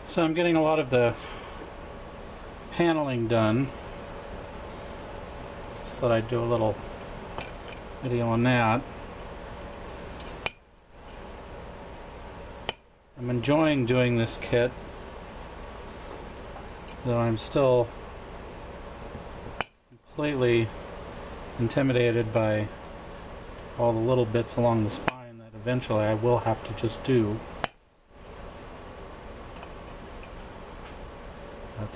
So I'm getting a lot of the paneling done. Just thought I'd do a little video on that. I'm enjoying doing this kit, though I'm still completely intimidated by all the little bits along the spine that eventually I will have to just do. But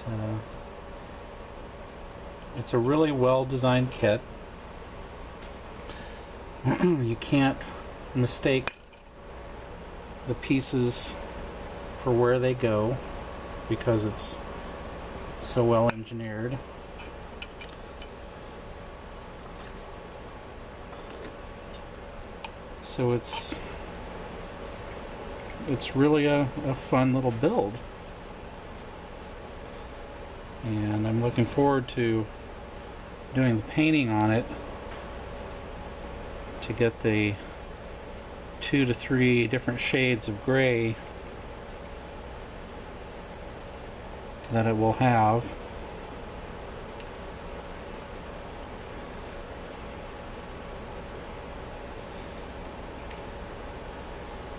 it's a really well designed kit. You can't mistake the pieces for where they go because it's so well engineered. So it's really a fun little build, and I'm looking forward to doing the painting on it to get the 2 to 3 different shades of gray that it will have.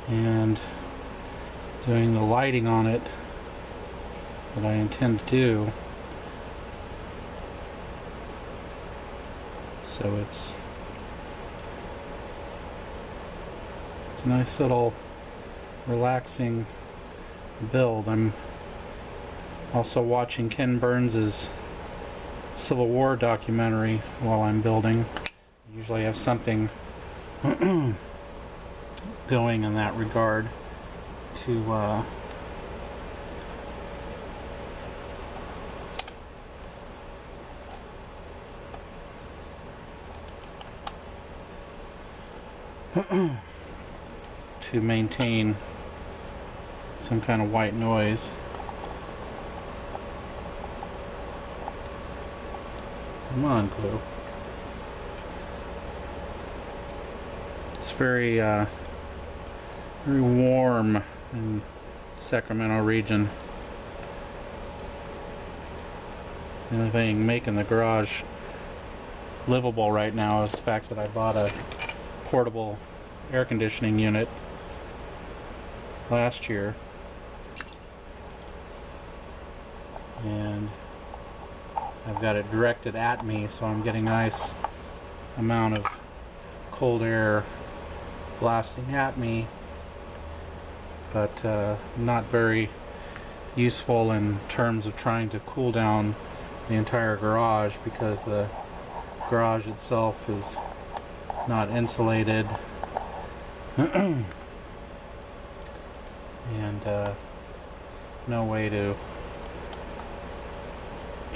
And doing the lighting on it that I intend to do. So it's a nice little relaxing build. I'm also watching Ken Burns's Civil War documentary while I'm building. I usually have something going in that regard to to maintain some kind of white noise. Come on, glue. It's very very warm in Sacramento region. The only thing making the garage livable right now is the fact that I bought a portable air conditioning unit last year, and I've got it directed at me, so I'm getting a nice amount of cold air blasting at me, but not very useful in terms of trying to cool down the entire garage, because the garage itself is not insulated and no way to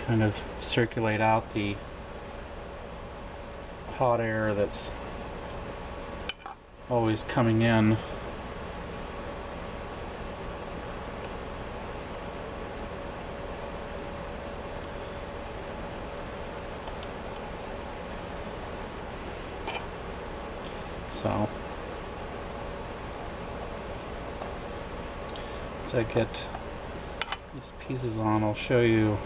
kind of circulate out the hot air that's always coming in. So as I get these pieces on, I'll show you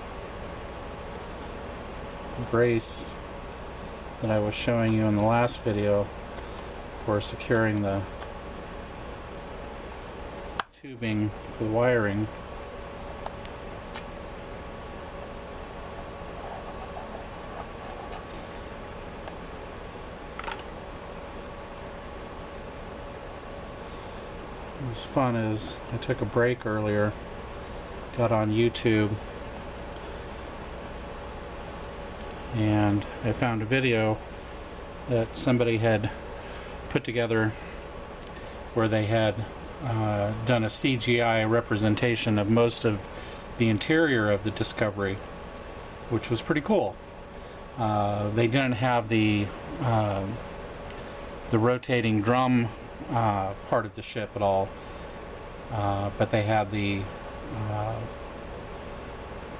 the brace that I was showing you in the last video for securing the tubing for wiring. What was fun is I took a break earlier, got on YouTube, and I found a video that somebody had put together where they had done a CGI representation of most of the interior of the Discovery, which was pretty cool. They didn't have the rotating drum part of the ship at all, but they had the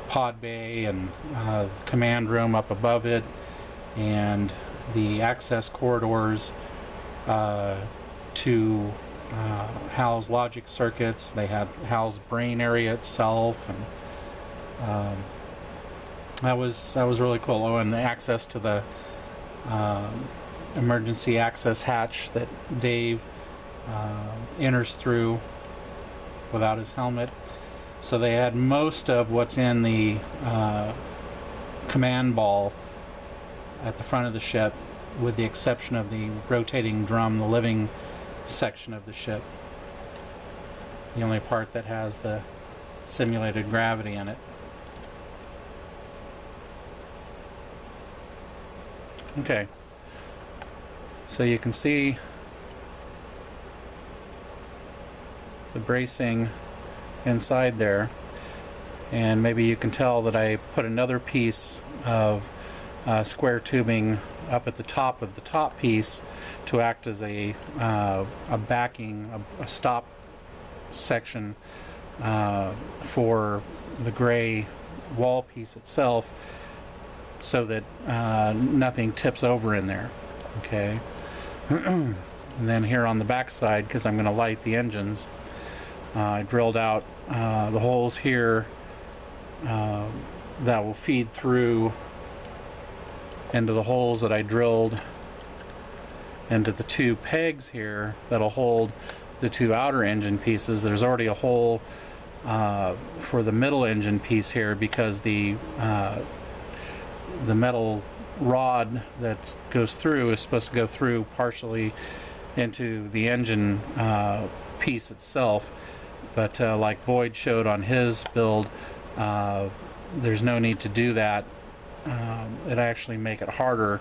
pod bay and command room up above it, and the access corridors to HAL's logic circuits. They had HAL's brain area itself, and that was really cool. Oh, and the access to the emergency access hatch that Dave enters through without his helmet. So they had most of what's in the command ball at the front of the ship, with the exception of the rotating drum, the living section of the ship. The only part that has the simulated gravity in it. Okay, so you can see the bracing inside there, and maybe you can tell that I put another piece of square tubing up at the top of the top piece to act as a backing, a stop section for the gray wall piece itself, so that nothing tips over in there. Okay. And then here on the back side, because I'm going to light the engines, I drilled out the holes here that will feed through into the holes that I drilled into the two pegs here that'll hold the two outer engine pieces. There's already a hole for the middle engine piece here, because the metal rod that goes through is supposed to go through partially into the engine piece itself, but like Boyd showed on his build, there's no need to do that. It actually make it harder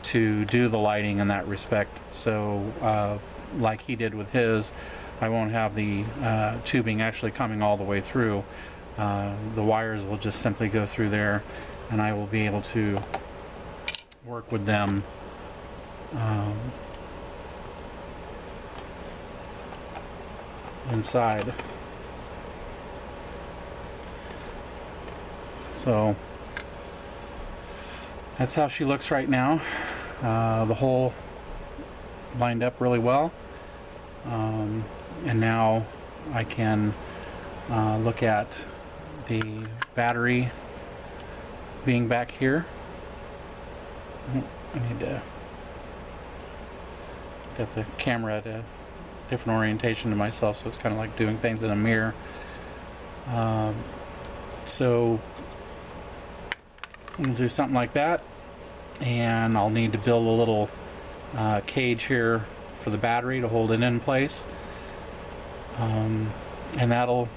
to do the lighting in that respect. So like he did with his, I won't have the tubing actually coming all the way through. The wires will just simply go through there, and I will be able to work with them inside. So that's how she looks right now. The hole lined up really well, and now I can look at the battery being back here. I need to get the camera at a different orientation to myself, so it's kind of like doing things in a mirror. So we'll do something like that, and I'll need to build a little cage here for the battery to hold it in place, and that'll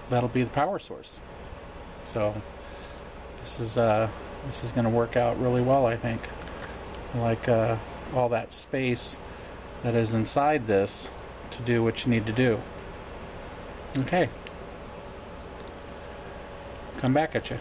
be the power source. So this is going to work out really well, I think. Like all that space that is inside this to do what you need to do. Okay, come back at you.